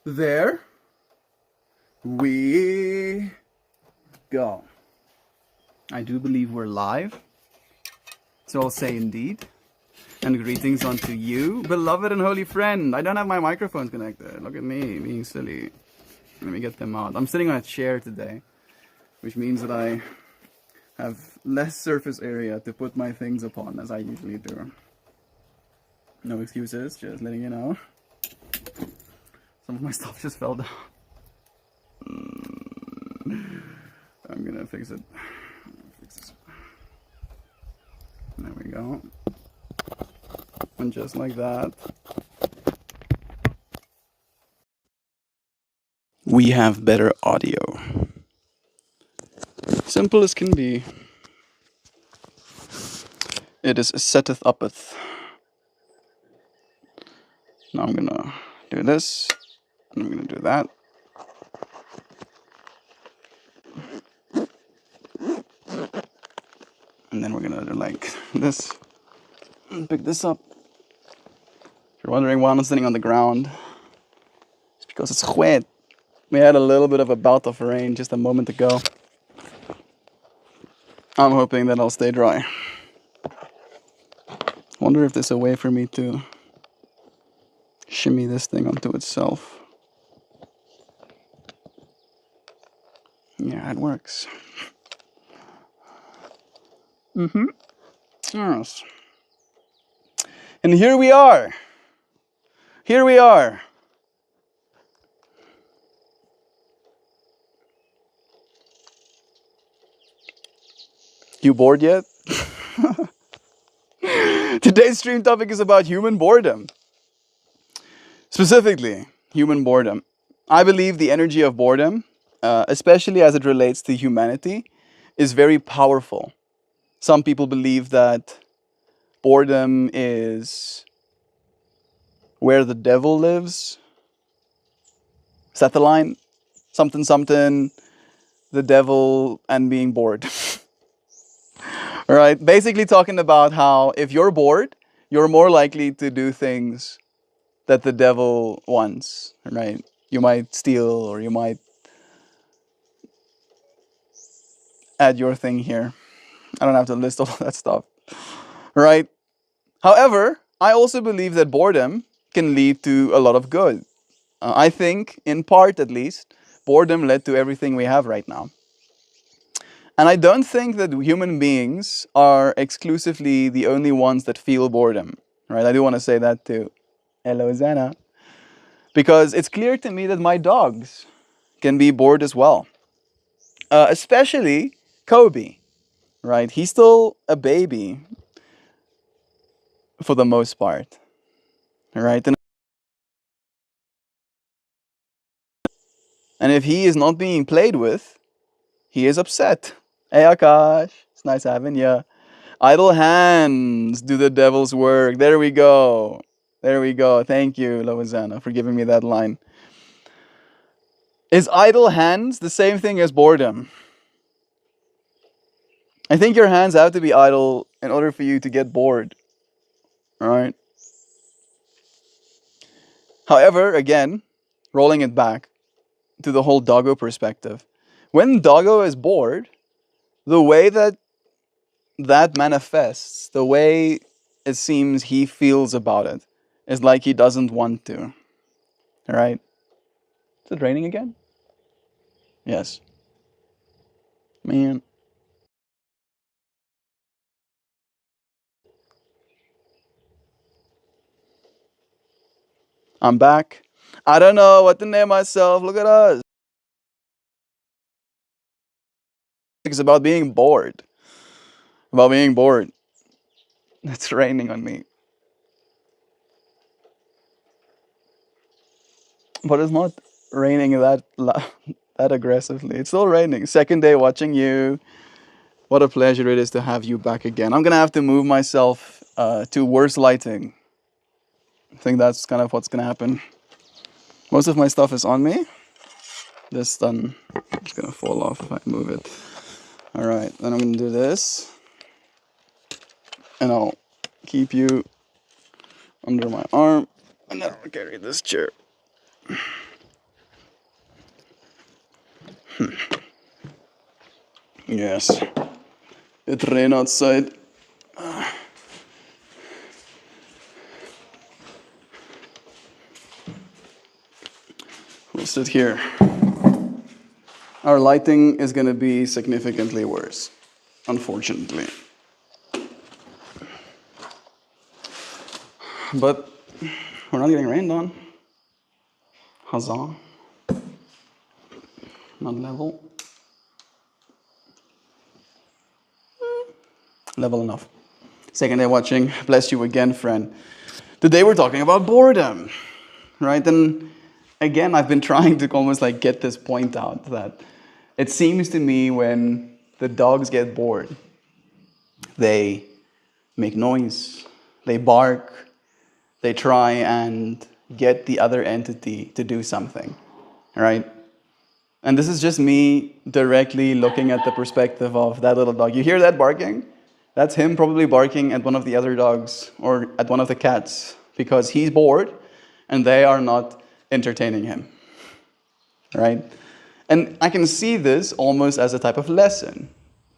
There we go. I do believe we're live, so I'll say indeed. And greetings unto you, beloved and holy friend. I don't have my microphones connected. Look at me, being silly. Let me get them out. I'm sitting on a chair today, which means that I have less surface area to put my things upon as I usually do. No excuses, just letting you know. Some of my stuff just fell down. I'm gonna fix it. There we go. And just like that, we have better audio. Simple as can be. It is setteth uppeth. Now I'm gonna do this, and I'm gonna do that. And then we're gonna do like this, and pick this up. If you're wondering why I'm sitting on the ground, it's because it's wet. We had a little bit of a bout of rain just a moment ago. I'm hoping that I'll stay dry. Wonder if there's a way for me to shimmy this thing onto itself. Yeah, it works. Yes. And here we are. Here we are. You bored yet? Today's stream topic is about human boredom. Specifically, human boredom. I believe the energy of boredom, especially as it relates to humanity, is very powerful. Some people believe that boredom is where the devil lives. Is that the line? Something, something, the devil and being bored. All right, basically talking about how if you're bored, you're more likely to do things that the devil wants, right? You might steal, or you might add your thing here. I don't have to list all that stuff, right? However, I also believe that boredom can lead to a lot of good. I think, in part at least, boredom led to everything we have right now. And I don't think that human beings are exclusively the only ones that feel boredom, right? I do want to say that too. Hello, Zana. Because it's clear to me that my dogs can be bored as well. Especially Kobe, right? He's still a baby for the most part, right? And if he is not being played with, he is upset. Hey, Akash, it's nice having you. Idle hands do the devil's work. There we go. There we go. Thank you, Lawazana, for giving me that line. Is idle hands the same thing as boredom? I think your hands have to be idle in order for you to get bored. All right. However, again, rolling it back to the whole doggo perspective. When doggo is bored, the way that manifests, the way it seems he feels about it, is like he doesn't want to. All right. Is it raining again? Yes. Man. I'm back. I don't know what to name myself. Look at us. It's about being bored. About being bored. It's raining on me. But it's not raining that aggressively. It's still raining. Second day watching you. What a pleasure it is to have you back again. I'm gonna have to move myself to worse lighting. I think that's kind of what's gonna happen. Most of my stuff is on me. This then is gonna fall off if I move it. All right, then I'm gonna do this, and I'll keep you under my arm, and then I'll carry this chair. Yes. It rain outside. We'll sit here. Our lighting is going to be significantly worse, unfortunately. But we're not getting rained on. Huzzah. Not level. Level enough. Second day watching. Bless you again, friend. Today we're talking about boredom, right? And again, I've been trying to almost like get this point out that it seems to me when the dogs get bored, they make noise, they bark, they try and get the other entity to do something, right? And this is just me directly looking at the perspective of that little dog. You hear that barking? That's him probably barking at one of the other dogs or at one of the cats because he's bored and they are not entertaining him, right? And I can see this almost as a type of lesson,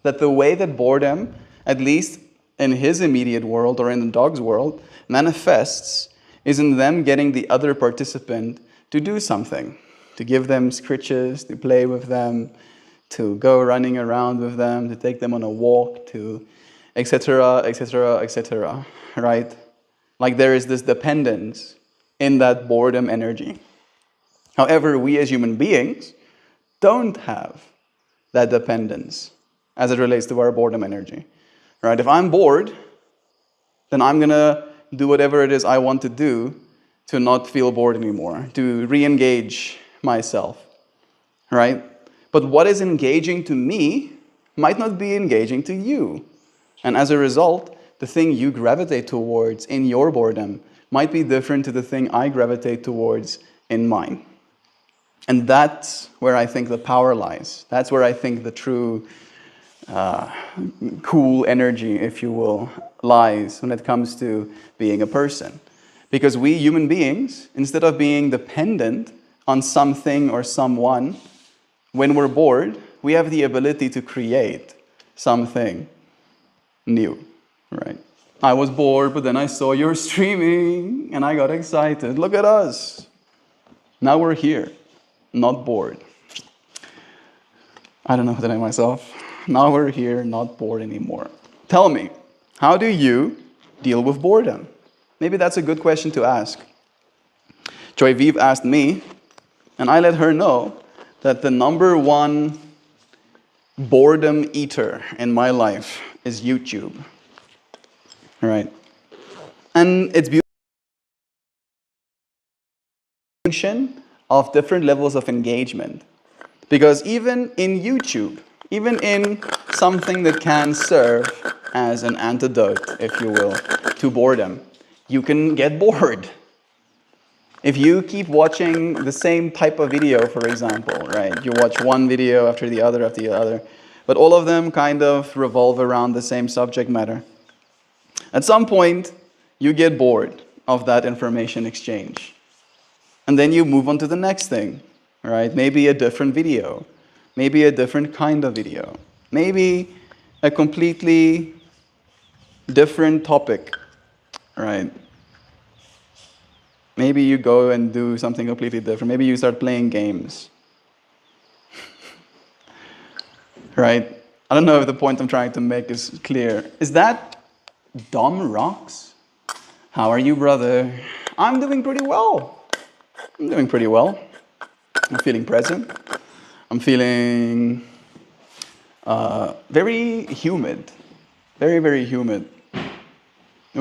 that the way that boredom, at least in his immediate world or in the dog's world, manifests is in them getting the other participant to do something, to give them scritches, to play with them, to go running around with them, to take them on a walk, to etc., etc., etc., right? Like there is this dependence in that boredom energy. However, we as human beings don't have that dependence as it relates to our boredom energy, right? If I'm bored, then I'm going to do whatever it is I want to do to not feel bored anymore, to re-engage myself, right? But what is engaging to me might not be engaging to you. And as a result, the thing you gravitate towards in your boredom might be different to the thing I gravitate towards in mine. And that's where I think the power lies. That's where I think the true cool energy, if you will, lies when it comes to being a person. Because we human beings, instead of being dependent on something or someone, when we're bored, we have the ability to create something new, right? I was bored, but then I saw your streaming and I got excited. Look at us. Now we're here, not bored. I don't know what to name myself. Now we're here, not bored anymore. Tell me, how do you deal with boredom? Maybe that's a good question to ask. Joy Vive asked me, and I let her know that the number one boredom eater in my life is YouTube. Right? And it's beautiful of different levels of engagement. Because even in YouTube, even in something that can serve as an antidote, if you will, to boredom, you can get bored. If you keep watching the same type of video, for example, right? You watch one video after the other, but all of them kind of revolve around the same subject matter. At some point, you get bored of that information exchange. And then you move on to the next thing, right? Maybe a different video, maybe a different kind of video, maybe a completely different topic, right? Maybe you go and do something completely different. Maybe you start playing games, right? I don't know if the point I'm trying to make is clear. Is that Dom Rocks? How are you, brother? I'm doing pretty well. I'm doing pretty well. I'm feeling present. I'm feeling very humid. Very, very humid. And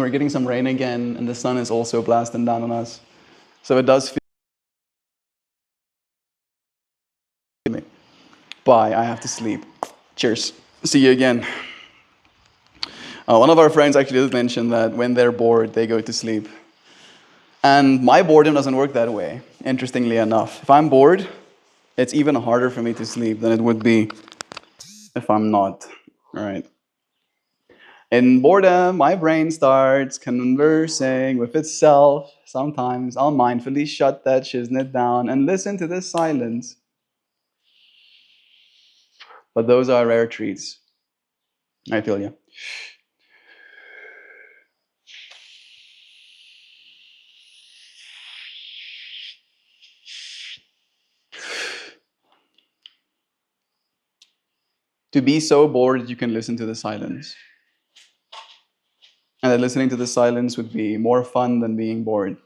we're getting some rain again, and the sun is also blasting down on us. So it does feel me. Bye, I have to sleep. Cheers. See you again. One of our friends actually did mention that when they're bored, they go to sleep. And my boredom doesn't work that way, interestingly enough. If I'm bored, it's even harder for me to sleep than it would be if I'm not, right? In boredom, my brain starts conversing with itself. Sometimes I'll mindfully shut that shiznit down and listen to this silence. But those are rare treats. I feel you. To be so bored that you can listen to the silence. And that listening to the silence would be more fun than being bored.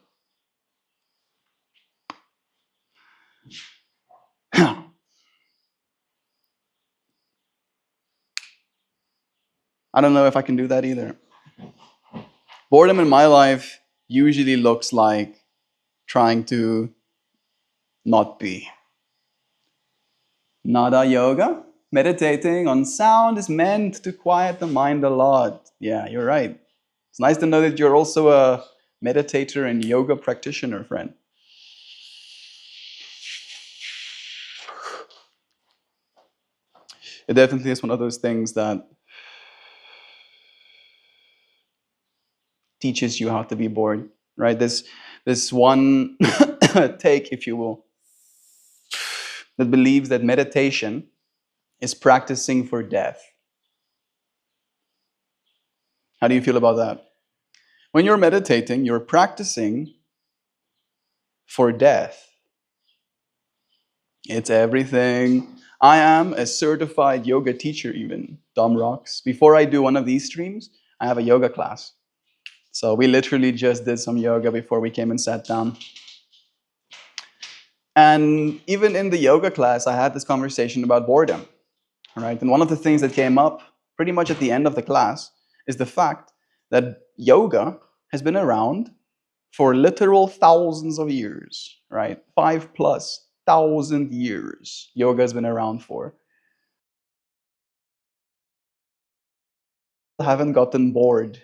I don't know if I can do that either. Boredom in my life usually looks like trying to not be. Nada yoga? Meditating on sound is meant to quiet the mind a lot. Yeah, you're right. It's nice to know that you're also a meditator and yoga practitioner, friend. It definitely is one of those things that teaches you how to be bored, right? This one take, if you will, that believes that meditation is practicing for death. How do you feel about that? When you're meditating, you're practicing for death. It's everything. I am a certified yoga teacher, even. Dom rocks. Before I do one of these streams, I have a yoga class. So we literally just did some yoga before we came and sat down. And even in the yoga class, I had this conversation about boredom, right? And one of the things that came up pretty much at the end of the class is the fact that yoga has been around for literal thousands of years, right? 5,000+ years yoga has been around for. Haven't gotten bored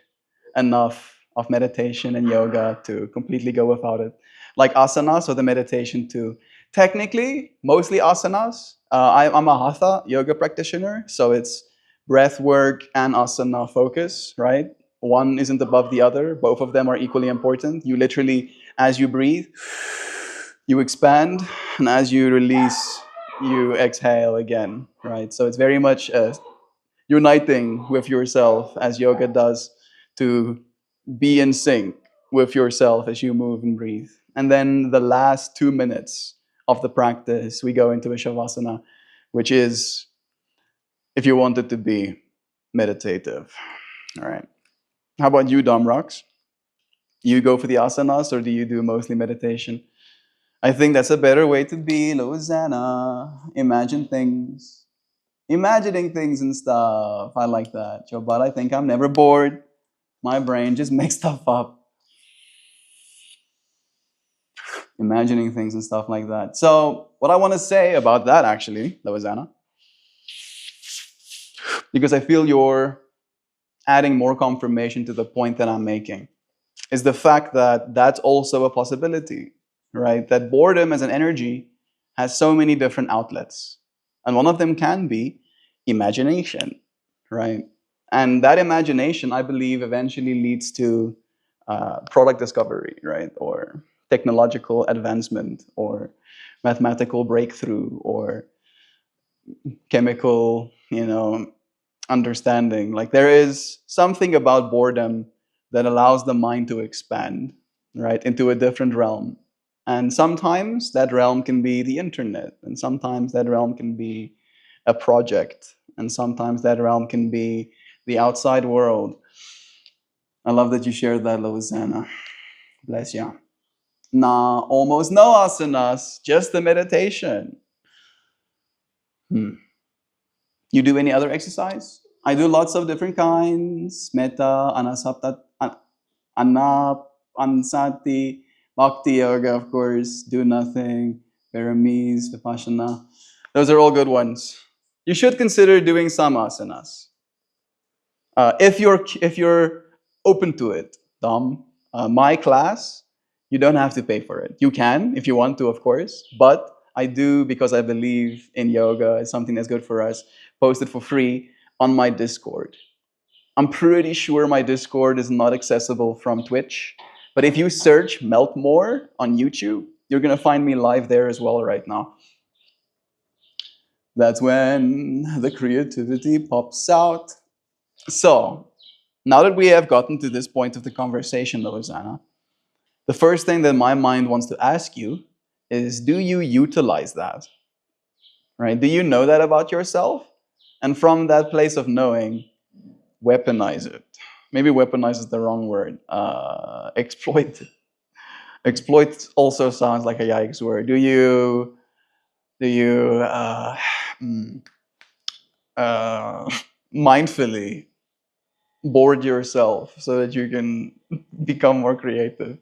enough of meditation and yoga to completely go without it. Like asanas or the meditation too. Technically, mostly asanas. I'm a hatha yoga practitioner, so it's breath work and asana focus, right? One isn't above the other. Both of them are equally important. You literally, as you breathe, you expand, and as you release, you exhale again, right? So it's very much uniting with yourself as yoga does to be in sync with yourself as you move and breathe. And then the last 2 minutes of the practice, we go into a shavasana, which is, if you want it to be, meditative. All right. How about you, Dom Rocks? You go for the asanas or do you do mostly meditation? I think that's a better way to be, Louisiana. Imagine things. Imagining things and stuff. I like that. But I think I'm never bored. My brain just makes stuff up. Imagining things and stuff like that. So, what I want to say about that actually, Louisiana, because I feel you're adding more confirmation to the point that I'm making, is the fact that that's also a possibility, right? That boredom as an energy has so many different outlets. And one of them can be imagination, right? And that imagination, I believe, eventually leads to product discovery, right? Or technological advancement, or mathematical breakthrough, or chemical, understanding. Like there is something about boredom that allows the mind to expand, right, into a different realm. And sometimes that realm can be the internet, and sometimes that realm can be a project, and sometimes that realm can be the outside world. I love that you shared that, Louisiana. Bless you. Nah, almost no asanas, just the meditation. You do any other exercise? I do lots of different kinds. Metta, anasapta, anap, ansati, bhakti yoga, of course, do nothing, Paramis, vipassana. Those are all good ones. You should consider doing some asanas. If you're open to it, Dom. My class, you don't have to pay for it. You can if you want to, of course, but I do because I believe in yoga. It's something that's good for us. Post it for free on my Discord. I'm pretty sure my Discord is not accessible from Twitch, but if you search MeltMore on YouTube, you're gonna find me live there as well right now. That's when the creativity pops out. So, now that we have gotten to this point of the conversation, Rosanna, the first thing that my mind wants to ask you is, do you utilize that? Right? Do you know that about yourself? And from that place of knowing, weaponize it. Maybe weaponize is the wrong word. Exploit it. Exploit also sounds like a yikes word. Do you mm, uh, mindfully board yourself so that you can become more creative?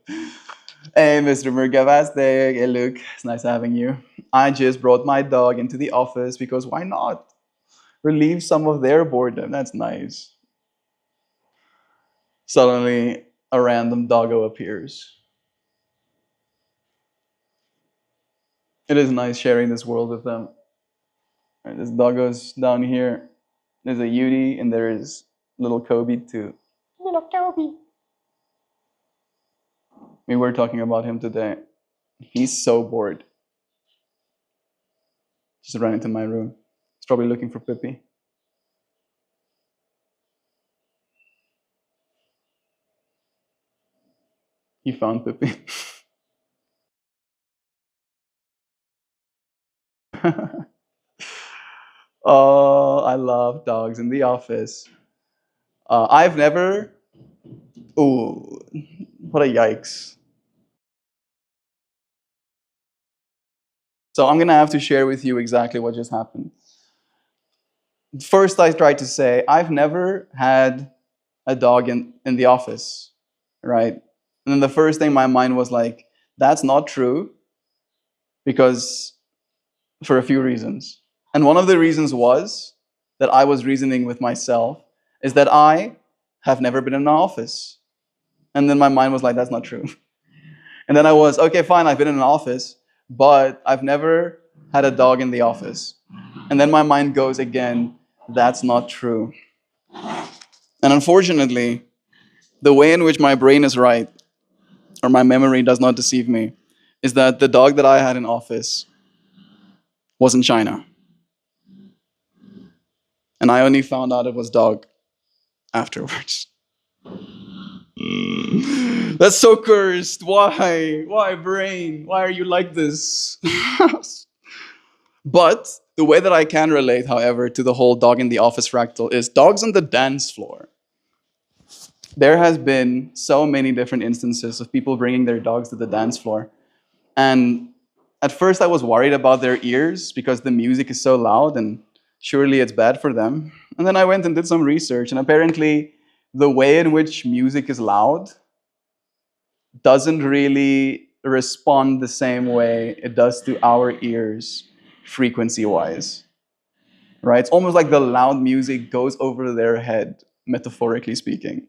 Hey, Mr. Murgavastek. Hey, Luke. It's nice having you. I just brought my dog into the office because why not? Relieve some of their boredom. That's nice. Suddenly, a random doggo appears. It is nice sharing this world with them. Right, this doggo's down here. There's a Yudi and there is little Kobe too. Little Kobe. We were talking about him today. He's so bored. Just ran into my room. He's probably looking for Pippi. He found Pippi. Oh, I love dogs in the office. I've never. Ooh, what a yikes. So I'm gonna have to share with you exactly what just happened. First, I tried to say, I've never had a dog in the office, right? And then the first thing my mind was like, that's not true because for a few reasons. And one of the reasons was that I was reasoning with myself is that I have never been in an office. And then my mind was like, that's not true. And then I was, okay, fine, I've been in an office, but I've never had a dog in the office. And then my mind goes again, that's not true. And unfortunately, the way in which my brain is right, or my memory does not deceive me, is that the dog that I had in office was in China. And I only found out it was dog afterwards. That's so cursed. Why? Why, brain? Why are you like this? But the way that I can relate, however, to the whole dog in the office fractal is dogs on the dance floor. There has been so many different instances of people bringing their dogs to the dance floor. And at first I was worried about their ears because the music is so loud and surely it's bad for them. And then I went and did some research, and apparently the way in which music is loud doesn't really respond the same way it does to our ears frequency-wise. Right? It's almost like the loud music goes over their head, metaphorically speaking.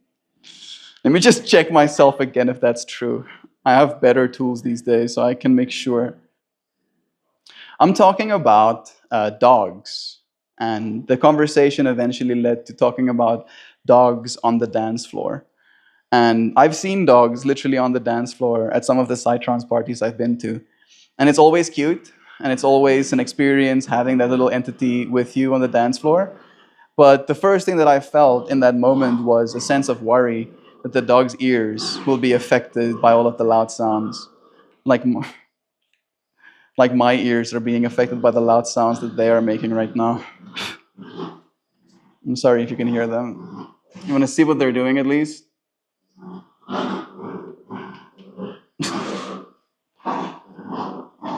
Let me just check myself again if that's true. I have better tools these days, so I can make sure. I'm talking about dogs. And the conversation eventually led to talking about dogs on the dance floor. And I've seen dogs literally on the dance floor at some of the psytrance parties I've been to. And it's always cute, and it's always an experience having that little entity with you on the dance floor. But the first thing that I felt in that moment was a sense of worry that the dog's ears will be affected by all of the loud sounds. Like, like my ears are being affected by the loud sounds that they are making right now. I'm sorry if you can hear them. You want to see what they're doing at least?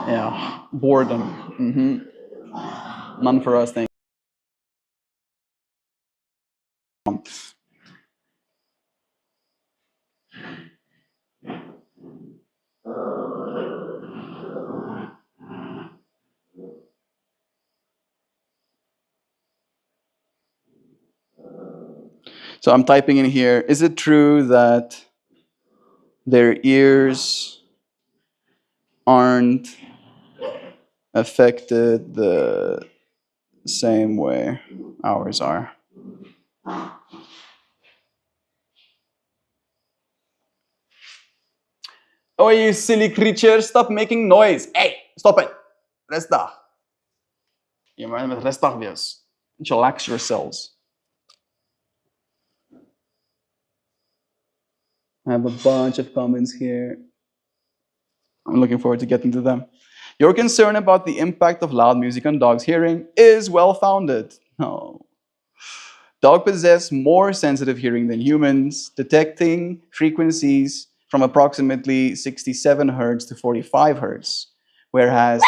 Yeah, boredom. None for us, thank you. So I'm typing in here, is it true that their ears aren't affected the same way ours are? Oh, you silly creature, stop making noise. Hey, stop it. Resta. Chillax yourselves. I have a bunch of comments here. I'm looking forward to getting to them. Your concern about the impact of loud music on dogs' hearing is well founded. No. Dogs possess more sensitive hearing than humans, detecting frequencies from approximately 67 hertz to 45 hertz. Whereas,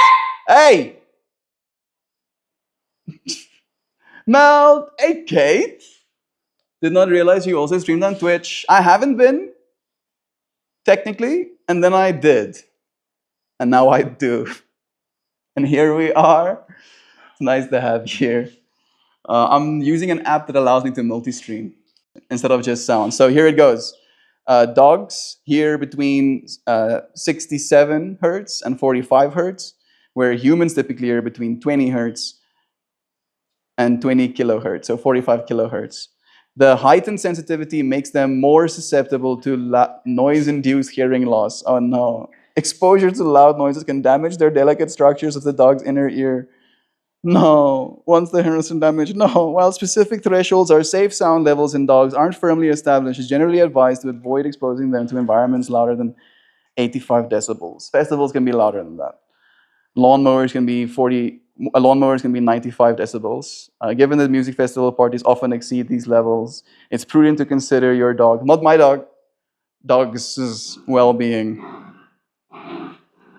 hey, Melt, hey, Kate, did not realize you also streamed on Twitch. I haven't been, technically, and then I did. And now I do. And here we are. It's nice to have you here. I'm using an app that allows me to multi-stream instead of just sound. So here it goes. Dogs hear between 67 hertz and 45 hertz, where humans typically hear between 20 hertz and 20 kilohertz, so 45 kilohertz. The heightened sensitivity makes them more susceptible to noise-induced hearing loss. Oh no. Exposure to loud noises can damage their delicate structures of the dog's inner ear. No. Once the hearing is damaged, no. While specific thresholds or safe sound levels in dogs aren't firmly established, it's generally advised to avoid exposing them to environments louder than 85 decibels. Festivals can be louder than that. Lawnmowers can be 95 decibels. Given that music festival parties often exceed these levels, it's prudent to consider your dog, not my dog, dog's well-being.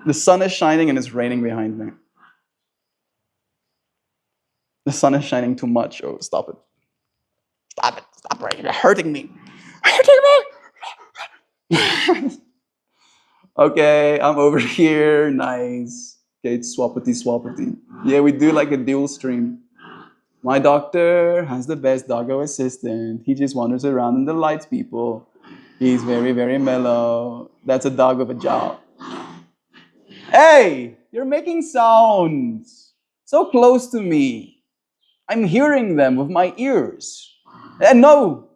The sun is shining and it's raining behind me. The sun is shining too much. Oh, stop it. Stop it. Stop raining. You're hurting me. Hurting me. Okay, I'm over here. Nice. Okay, it's swappity swappity. Yeah, we do like a dual stream. My doctor has the best doggo assistant. He just wanders around and delights people. He's very, very mellow. That's a dog of a job. Hey, you're making sounds so close to me. I'm hearing them with my ears. And no,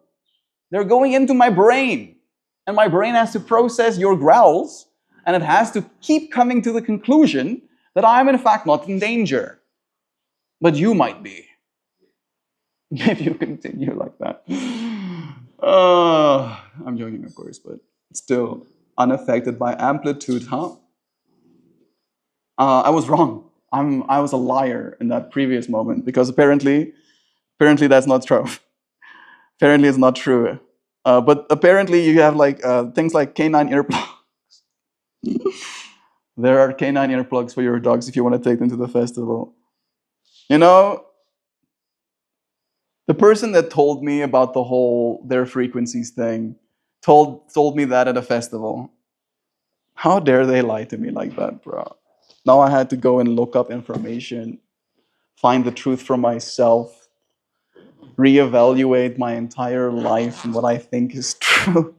they're going into my brain. And my brain has to process your growls, and it has to keep coming to the conclusion that I'm in fact not in danger. But you might be. If you continue like that. I'm joking, of course, but still unaffected by amplitude, huh? I was wrong. I was a liar in that previous moment because apparently that's not true. Apparently it's not true. But apparently you have like things like canine earplugs. There are canine earplugs for your dogs if you want to take them to the festival. You know, the person that told me about the whole their frequencies thing told me that at a festival. How dare they lie to me like that, bro? Now I had to go and look up information, find the truth for myself, reevaluate my entire life and what I think is true.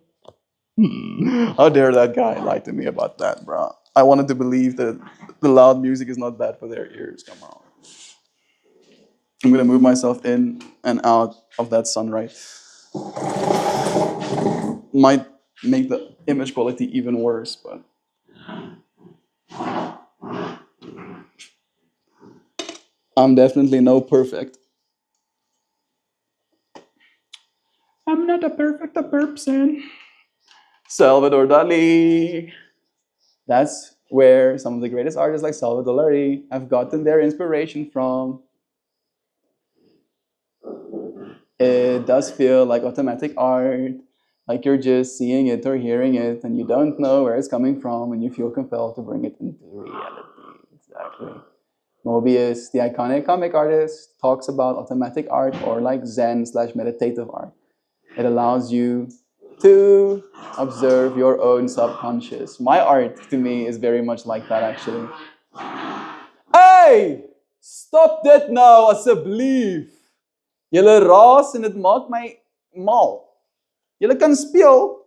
How dare that guy lie to me about that, bro? I wanted to believe that the loud music is not bad for their ears. Come on. I'm gonna move myself in and out of that sunlight. Might make the image quality even worse, but I'm definitely no perfect. I'm not a perfect person. Salvador Dali. That's where some of the greatest artists like Salvador Dali have gotten their inspiration from. It does feel like automatic art, like you're just seeing it or hearing it and you don't know where it's coming from and you feel compelled to bring it into reality. Exactly. Mobius, the iconic comic artist, talks about automatic art or like Zen/meditative art. It allows you to observe your own subconscious. My art to me is very much like that actually. Hey! Stop dit nou asseblief. Julle raas en dit maak my mal. Julle kan speel.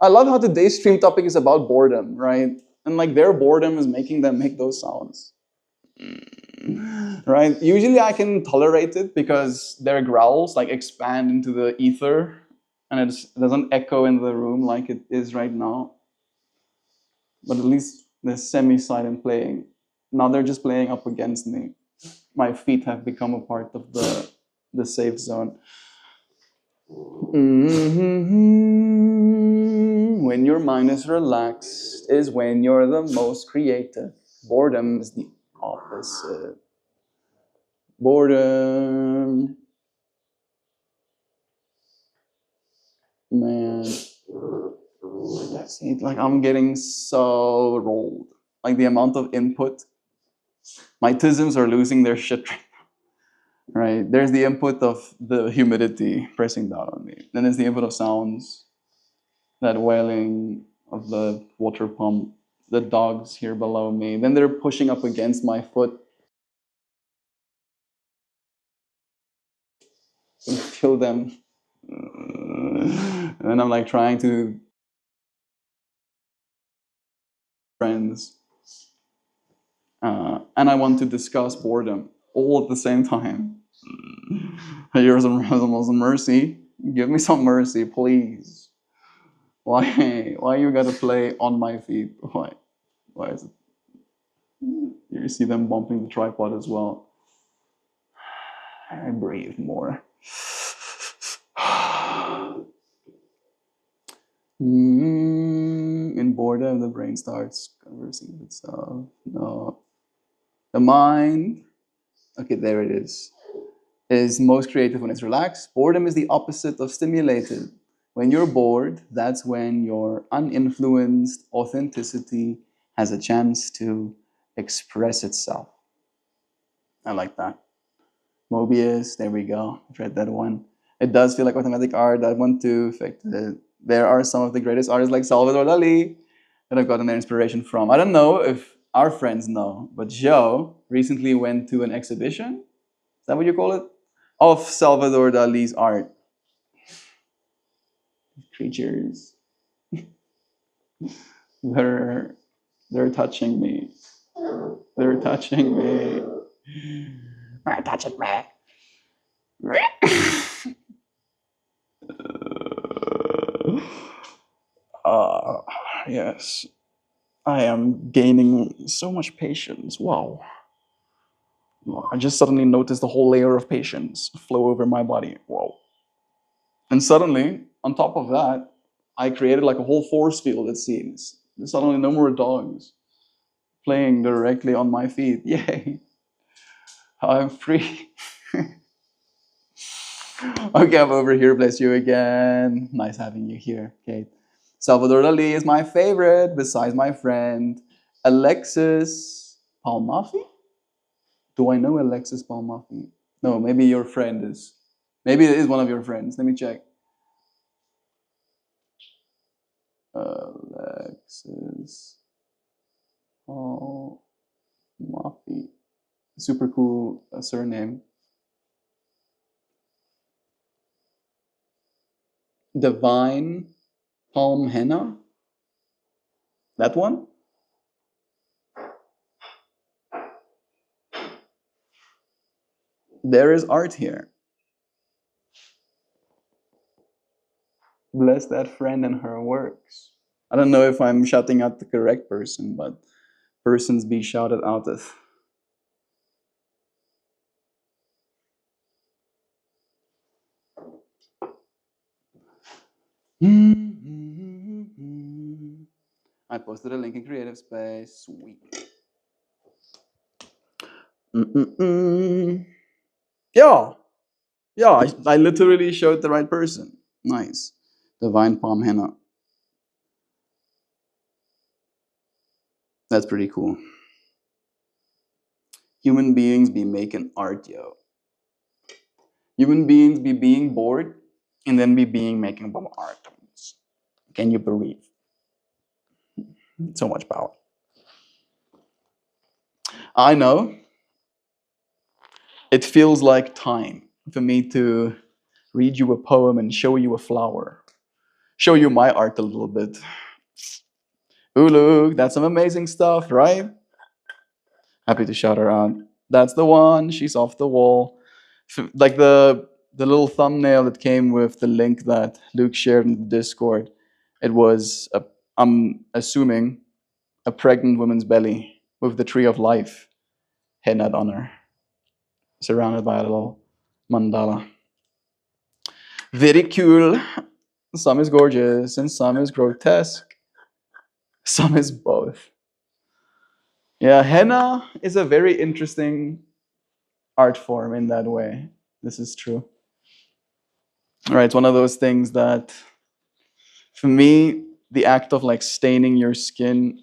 I love how today's stream topic is about boredom, right? And like their boredom is making them make those sounds. Right? Usually I can tolerate it because their growls like expand into the ether and it doesn't echo in the room like it is right now. But at least they're semi-silent playing. Now they're just playing up against me. My feet have become a part of the safe zone. When your mind is relaxed is when you're the most creative. Boredom is the opposite. Boredom, man. That's it. Like I'm getting so rolled. Like the amount of input, my tisms are losing their shit. Right? There's the input of the humidity pressing down on me. Then there's the input of sounds, that wailing of the water pump, the dogs here below me. Then they're pushing up against my foot. I feel them. And then I'm like trying to friends. And I want to discuss boredom all at the same time. Here's some mercy. Give me some mercy, please. Why you gotta play on my feet? Why is it? You see them bumping the tripod as well. I breathe more. In boredom, the brain starts conversing with itself. No. The mind, okay, there it is most creative when it's relaxed. Boredom is the opposite of stimulated. When you're bored, that's when your uninfluenced authenticity has a chance to express itself. I like that. Mobius, there we go. I've read that one. It does feel like automatic art. That one too. There are some of the greatest artists like Salvador Dali that I've gotten their inspiration from. I don't know if our friends know, but Joe recently went to an exhibition. Is that what you call it? Of Salvador Dali's art. Creatures. They're they're touching me. They're touching me. They're touching me. Uh, yes. I am gaining so much patience. Wow. I just suddenly noticed the whole layer of patience flow over my body. Wow. And suddenly, on top of that, I created like a whole force field, it seems. There's suddenly no more dogs playing directly on my feet. Yay. I'm free. Okay, I'm over here. Bless you again. Nice having you here, Kate. Salvador Dali is my favorite, besides my friend Alexis Palmafi. Do I know Alexis Palmafi? No, maybe your friend is. Maybe it is one of your friends. Let me check. Alexis Palmafi. Super cool surname. Divine Palm Henna. That one? There is art here. Bless that friend and her works. I don't know if I'm shouting out the correct person, but persons be shouted out of. I posted a link in Creative Space. Sweet. Yeah. Yeah, I literally showed the right person. Nice. Divine Palm Henna. That's pretty cool. Human beings be making art, yo. Human beings be being bored and then be being making bomb art. Can you believe? So much power. I know it feels like time for me to read you a poem and show you a flower. Show you my art a little bit. Ooh, look, that's some amazing stuff, right? Happy to shout her out. That's the one. She's off the wall. Like the little thumbnail that came with the link that Luke shared in the Discord. It was, I'm assuming, a pregnant woman's belly with the tree of life hennaed on her. surrounded by a little mandala. Very cool. Some is gorgeous and some is grotesque. Some is both. Yeah, henna is a very interesting art form in that way. This is true. Right, it's one of those things that, for me, the act of like staining your skin,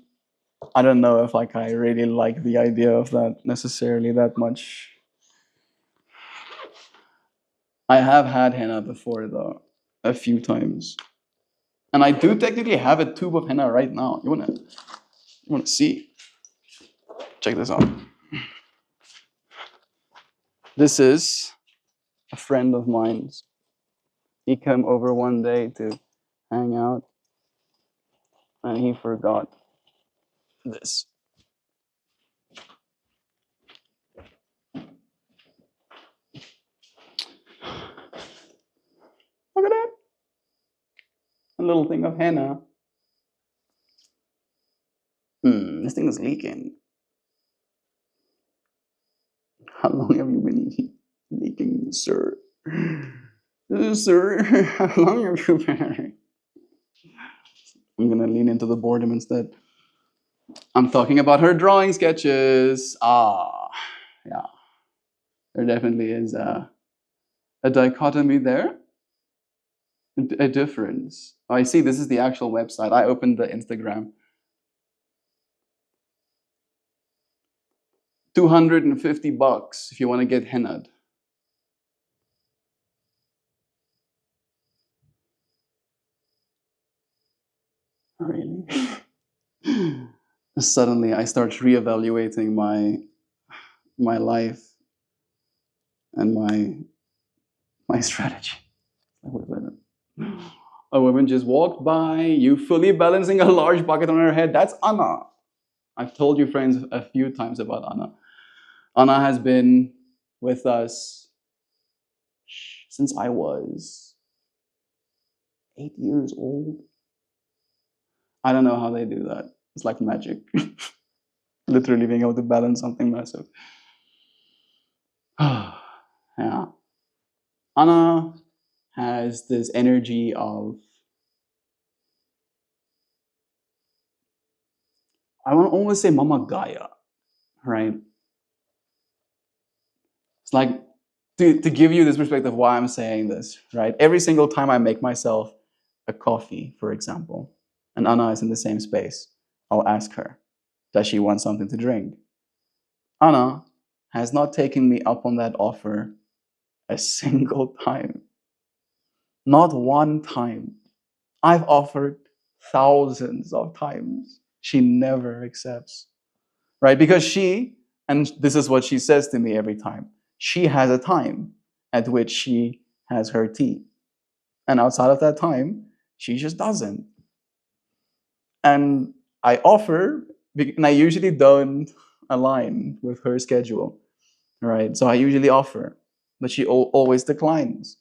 I don't know if like I really like the idea of that necessarily that much. I have had henna before though, a few times. And I do technically have a tube of henna right now. You wanna see? Check this out. This is a friend of mine's. He came over one day to hang out and he forgot this. Look at that. A little thing of henna. This thing is leaking. How long have you been leaking, sir? Sir, how long have you been? I'm gonna lean into the boredom instead. I'm talking about her drawing sketches. Yeah. There definitely is a dichotomy there, a difference. Oh, I see. This is the actual website. I opened the Instagram. $250 if you want to get hennaed. Really? Suddenly, I start reevaluating my life and my strategy. A woman just walked by, you fully balancing a large bucket on her head. That's Anna. I've told you, friends, a few times about Anna. Anna has been with us since I was 8 years old. I don't know how they do that. It's like magic. Literally being able to balance something massive. Yeah. Anna has this energy of, I want to almost say Mama Gaia, right? It's like, to give you this perspective why I'm saying this, right? Every single time I make myself a coffee, for example, and Anna is in the same space, I'll ask her, does she want something to drink? Anna has not taken me up on that offer a single time. Not one time. I've offered thousands of times. She never accepts, right? Because and this is what she says to me every time, she has a time at which she has her tea. And outside of that time, she just doesn't. And I offer, and I usually don't align with her schedule, right? So I usually offer, but she always declines.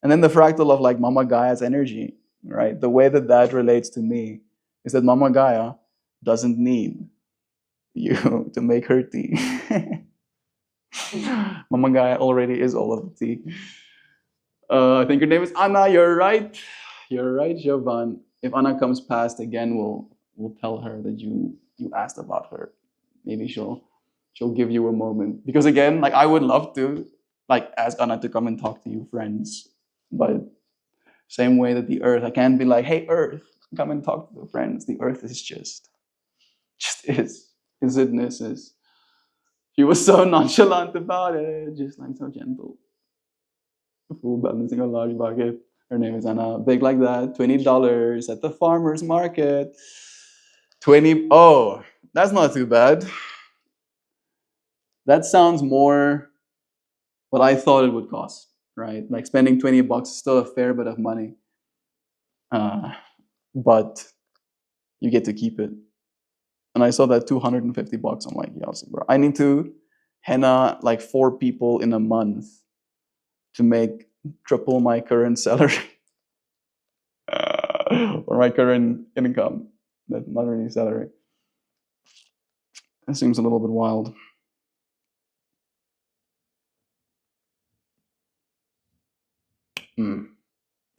And then the fractal of like Mama Gaia's energy, right? The way that that relates to me is that Mama Gaia doesn't need you to make her tea. Mama Gaia already is all of the tea. I think her name is Anna. You're right. You're right, Jovan. If Anna comes past again, we'll tell her that you asked about her. Maybe she'll give you a moment. Because again, like I would love to like ask Anna to come and talk to you, friends. But same way that the earth, I can't be like, hey earth, come and talk to the friends. The earth is just is. Isness is. She was so nonchalant about it, just like so gentle. Fool balancing a large bucket. Her name is Anna. Big like that. $20 at the farmer's market. 20. Oh, that's not too bad. That sounds more what I thought it would cost, right? Like spending $20 is still a fair bit of money. But you get to keep it. And I saw that $250. I'm like, yeah, bro, I need to henna like 4 people in a month to make triple my current salary. Or my current income. That's not really salary. It seems a little bit wild.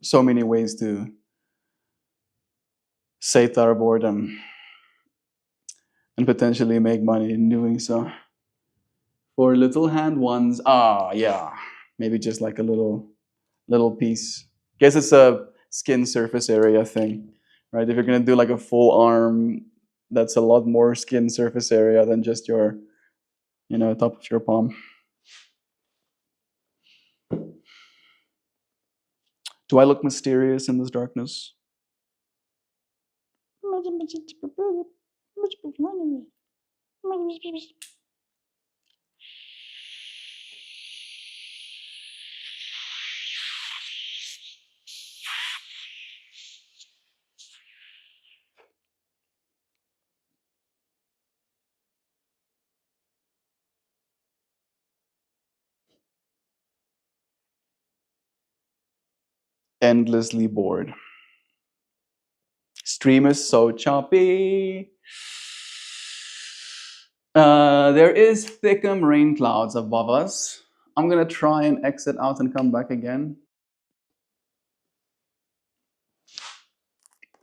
So many ways to sate our boredom and potentially make money in doing so. For little hand ones, yeah, maybe just like a little piece. Guess it's a skin surface area thing, right? If you're gonna do like a full arm, that's a lot more skin surface area than just your, top of your palm. Do I look mysterious in this darkness? Endlessly bored. Stream is so choppy. There is thickum rain clouds above us. I'm gonna try and exit out and come back again.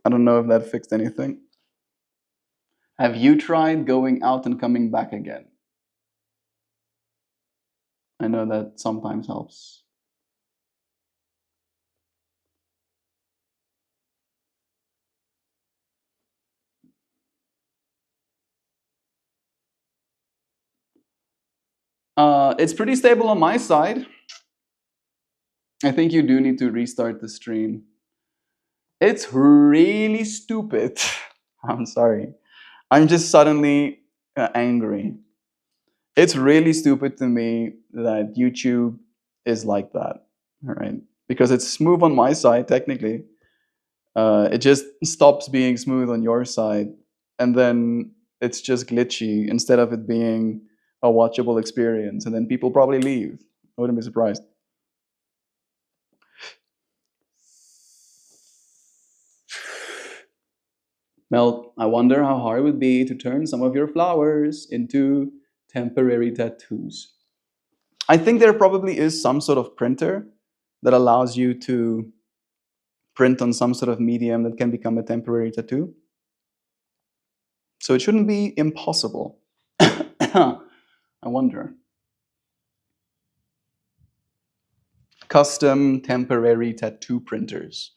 I don't know if that fixed anything. Have you tried going out and coming back again? I know that sometimes helps. It's pretty stable on my side. I think you do need to restart the stream. It's really stupid. I'm sorry. I'm just suddenly angry. It's really stupid to me that YouTube is like that, all right? Because it's smooth on my side, technically. It just stops being smooth on your side, and then it's just glitchy instead of it being a watchable experience. And then people probably leave. I wouldn't be surprised. Mel, I wonder how hard it would be to turn some of your flowers into temporary tattoos. I think there probably is some sort of printer that allows you to print on some sort of medium that can become a temporary tattoo. So it shouldn't be impossible. I wonder. Custom temporary tattoo printers.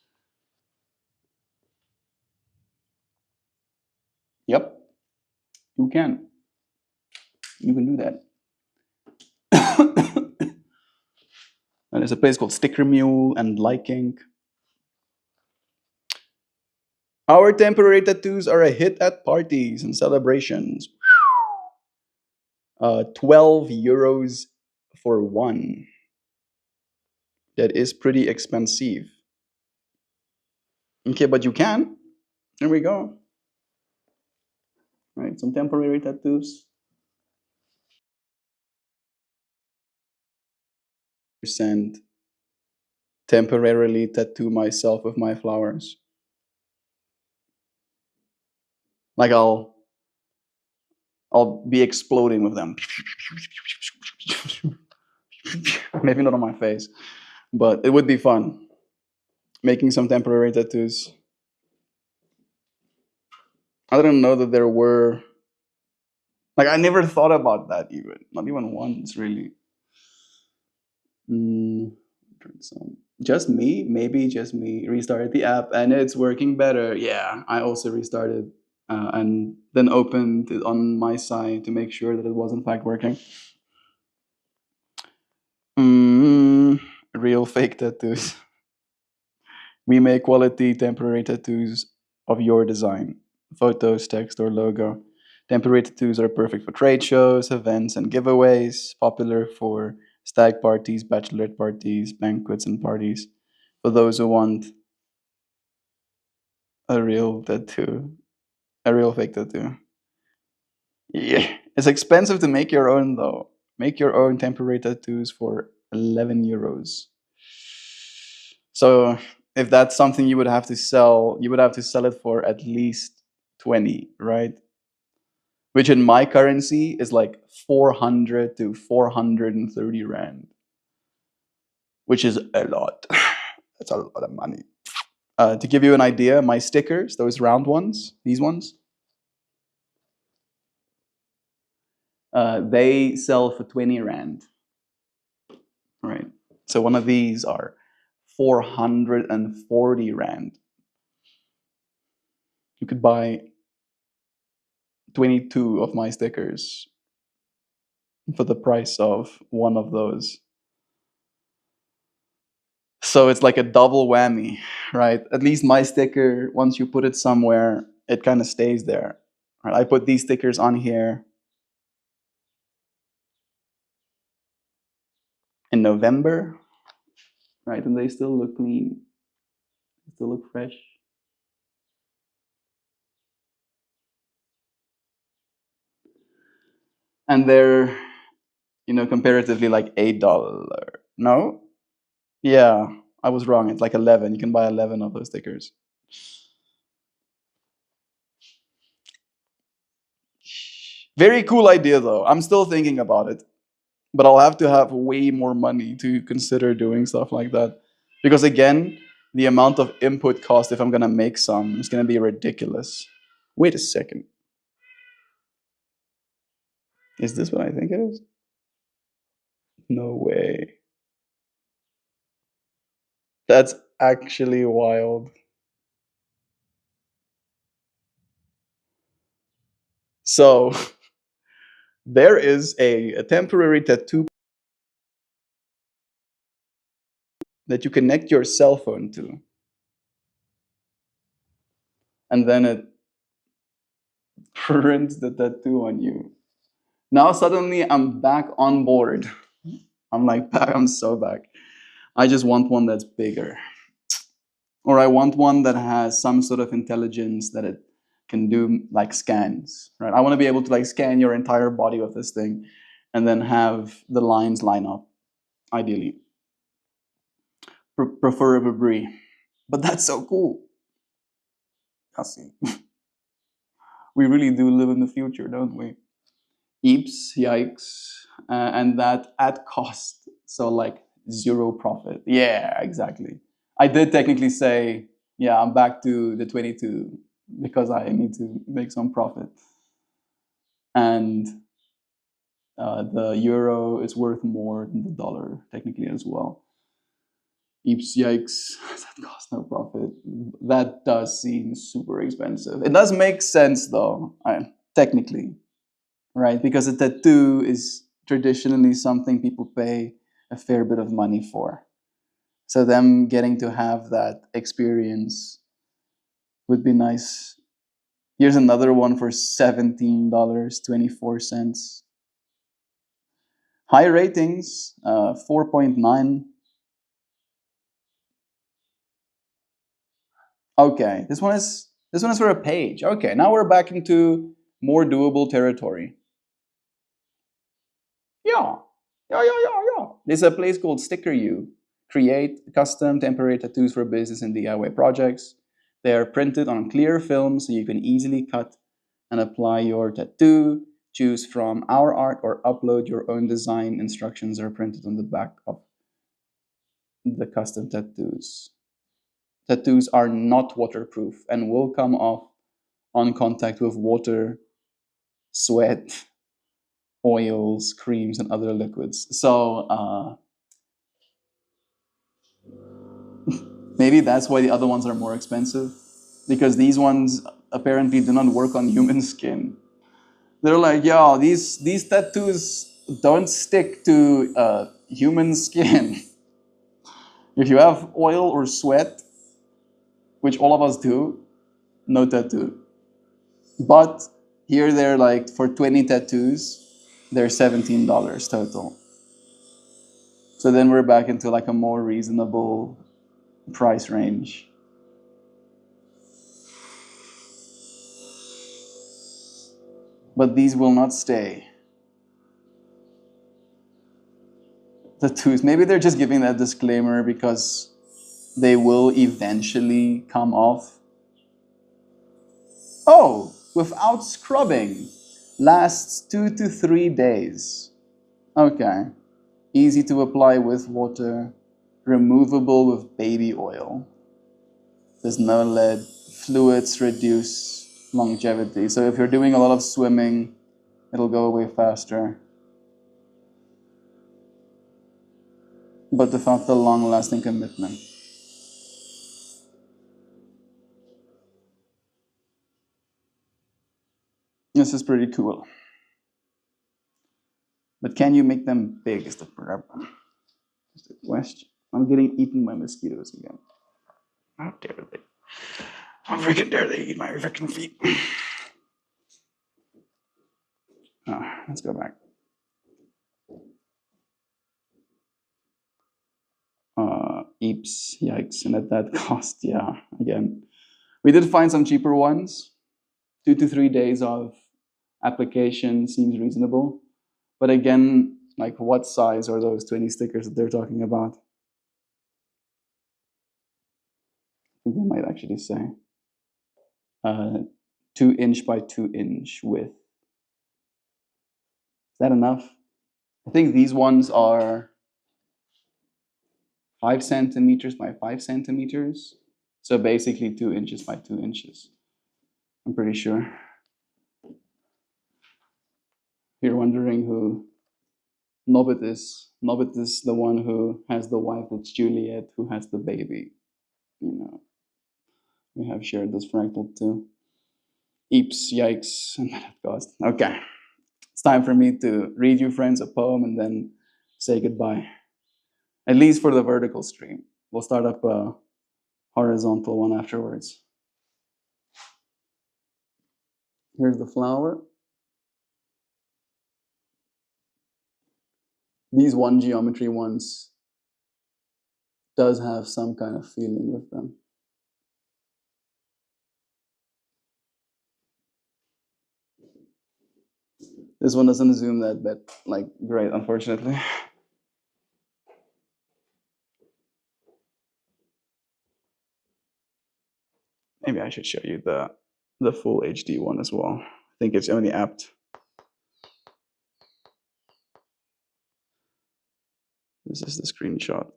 Yep, you can. You can do that. And there's a place called Sticker Mule and Like Ink. Our temporary tattoos are a hit at parties and celebrations. 12 euros for one. That is pretty expensive. Okay, but you can. There we go. Right, some temporary tattoos. Percent temporarily tattoo myself with my flowers. Like I'll be exploding with them. Maybe not on my face, but it would be fun. Making some temporary tattoos. I didn't know that there were, like, I never thought about that even. Not even once, really. Just me, maybe just me. Restarted the app and it's working better. Yeah, I also restarted and then opened it on my side to make sure that it was in fact working. Real fake tattoos. We make quality temporary tattoos of your design. Photos, text, or logo. Temporary tattoos are perfect for trade shows, events, and giveaways. Popular for stag parties, bachelorette parties, banquets, and parties. For those who want a real tattoo, a real fake tattoo. Yeah, it's expensive to make your own though. Make your own temporary tattoos for 11 euros. So if that's something you would have to sell, you would have to sell it for at least 20, right? Which in my currency is like 400 to 430 rand, which is a lot. That's a lot of money. To give you an idea, my stickers, those round ones, these ones, they sell for 20 Rand, right? So one of these are 440 Rand. You could buy 22 of my stickers for the price of one of those. So it's like a double whammy, right? At least my sticker, once you put it somewhere, it kind of stays there. Right? I put these stickers on here in November, right? And they still look clean, they still look fresh. And they're, comparatively like $8. No? Yeah, I was wrong. It's like 11. You can buy 11 of those stickers. Very cool idea though. I'm still thinking about it. But I'll have to have way more money to consider doing stuff like that. Because again, the amount of input cost if I'm gonna make some is gonna be ridiculous. Wait a second. Is this what I think it is? No way. That's actually wild. So there is a temporary tattoo that you connect your cell phone to, and then it prints the tattoo on you. Now suddenly I'm back on board. I'm like back, I'm so back. I just want one that's bigger. Or I want one that has some sort of intelligence that it can do like scans, right? I want to be able to like scan your entire body with this thing and then have the lines line up, ideally. Preferably. But that's so cool. I see. We really do live in the future, don't we? Eeps, yikes. And that at cost. So like zero profit. Yeah, exactly. I did technically say, yeah, I'm back to the 22 because I need to make some profit. And the euro is worth more than the dollar, technically, as well. Eeps, yikes, that costs no profit. That does seem super expensive. It does make sense, though, technically, right? Because a tattoo is traditionally something people pay a fair bit of money for. So them getting to have that experience would be nice. Here's another one for $17.24. High ratings, 4.9. Okay, this one is for a page. Okay, now we're back into more doable territory. Yeah, yeah. There's a place called Sticker You. Create custom temporary tattoos for business and DIY projects. They are printed on clear film so you can easily cut and apply your tattoo. Choose from our art or upload your own design. Instructions are printed on the back of the custom tattoos. Tattoos are not waterproof and will come off on contact with water, sweat, oils, creams, and other liquids. So maybe that's why the other ones are more expensive, because these ones apparently do not work on human skin. They're like, yeah, these tattoos don't stick to human skin. If you have oil or sweat, which all of us do, no tattoo. But here they're like, for 20 tattoos, they're $17 total. So then we're back into like a more reasonable price range. But these will not stay. Tattoos, maybe they're just giving that disclaimer because they will eventually come off. Oh, without scrubbing. Lasts 2 to 3 days. Okay. Easy to apply with water. removable with baby oil. There's no lead. Fluids reduce longevity. So if you're doing a lot of swimming, it'll go away faster. But without the long-lasting commitment. This is pretty cool. But can you make them big is the problem. Is the question. I'm getting eaten by mosquitoes again. How dare they? How freaking dare they eat my freaking feet? Oh, let's go back. Eeps, yikes, and at that cost, yeah, again. We did find some cheaper ones. 2 to 3 days of application seems reasonable. But again, like what size are those 20 stickers that they're talking about? I think they might actually say 2 inch by 2 inch width. Is that enough? I think these ones are 5 centimeters by 5 centimeters. So basically 2 inches by 2 inches. I'm pretty sure. You're wondering who Nobbit is. Nobbit is the one who has the wife. That's Juliet, who has the baby. You know, we have shared this fractal too. Eeps, yikes, and that cost. Okay, it's time for me to read you, friends, a poem and then say goodbye. At least for the vertical stream. We'll start up a horizontal one afterwards. Here's the flower. These one geometry ones does have some kind of feeling with them. This one doesn't zoom that bit like great, unfortunately. Maybe I should show you the full HD one as well. I think it's only apt. This is the screenshot.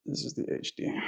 This is the HD.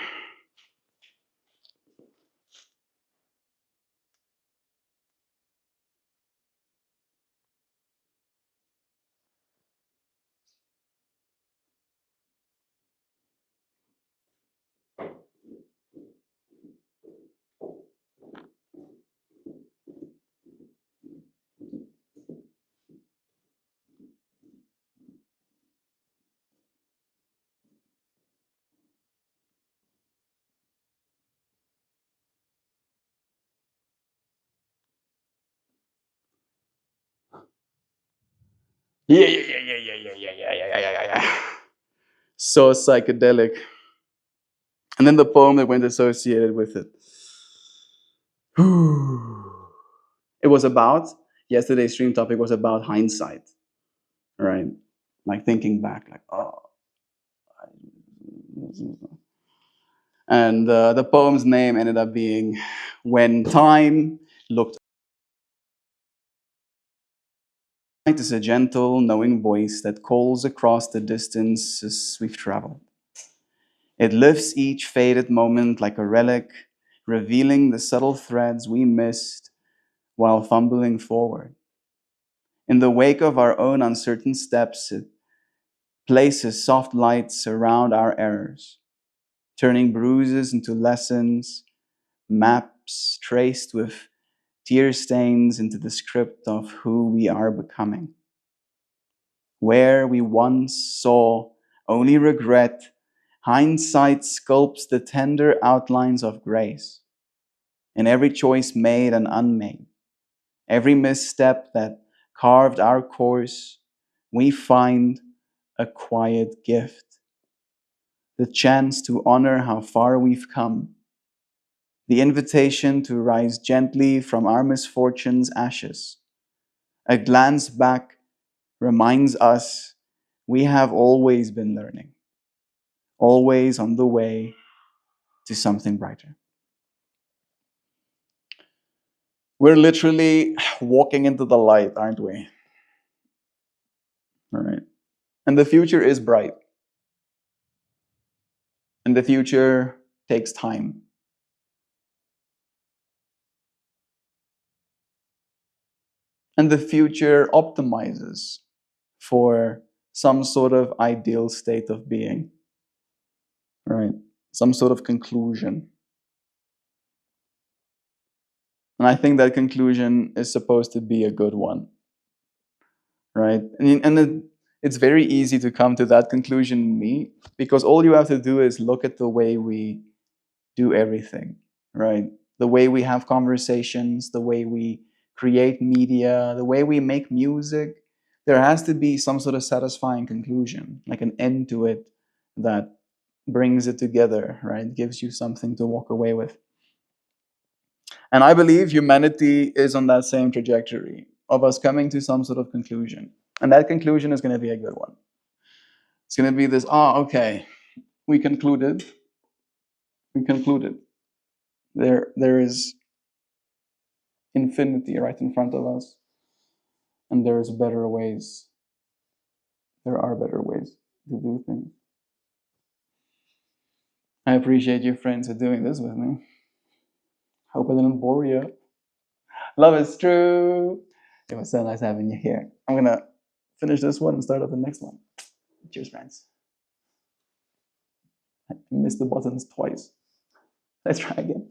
Yeah. So psychedelic. And then the poem that went associated with it. It was about, yesterday's stream topic was about hindsight, right? Like thinking back, like, oh. And the poem's name ended up being When Time Looked. Night is a gentle, knowing voice that calls across the distances we've traveled. It lifts each faded moment like a relic, revealing the subtle threads we missed while fumbling forward. In the wake of our own uncertain steps, it places soft lights around our errors, turning bruises into lessons, maps traced with tear stains into the script of who we are becoming. Where we once saw only regret, hindsight sculpts the tender outlines of grace. In every choice made and unmade, every misstep that carved our course, we find a quiet gift. The chance to honor how far we've come. The invitation to rise gently from our misfortune's ashes. A glance back reminds us we have always been learning, always on the way to something brighter. We're literally walking into the light, aren't we? All right. And the future is bright. And the future takes time. And the future optimizes for some sort of ideal state of being, right? Some sort of conclusion. And I think that conclusion is supposed to be a good one, right? It's very easy to come to that conclusion in me because all you have to do is look at the way we do everything, right? The way we have conversations, the way we create media, the way we make music. There has to be some sort of satisfying conclusion, like an end to it that brings it together, right? Gives you something to walk away with. And I believe humanity is on that same trajectory of us coming to some sort of conclusion. And that conclusion is going to be a good one. It's going to be this, okay, we concluded. We concluded. There is infinity right in front of us. And there's better ways. There are better ways to do things. I appreciate you, friends, for doing this with me. Hope I didn't bore you. Love is true. It was so nice having you here. I'm going to finish this one and start up the next one. Cheers, friends. I missed the buttons twice. Let's try again.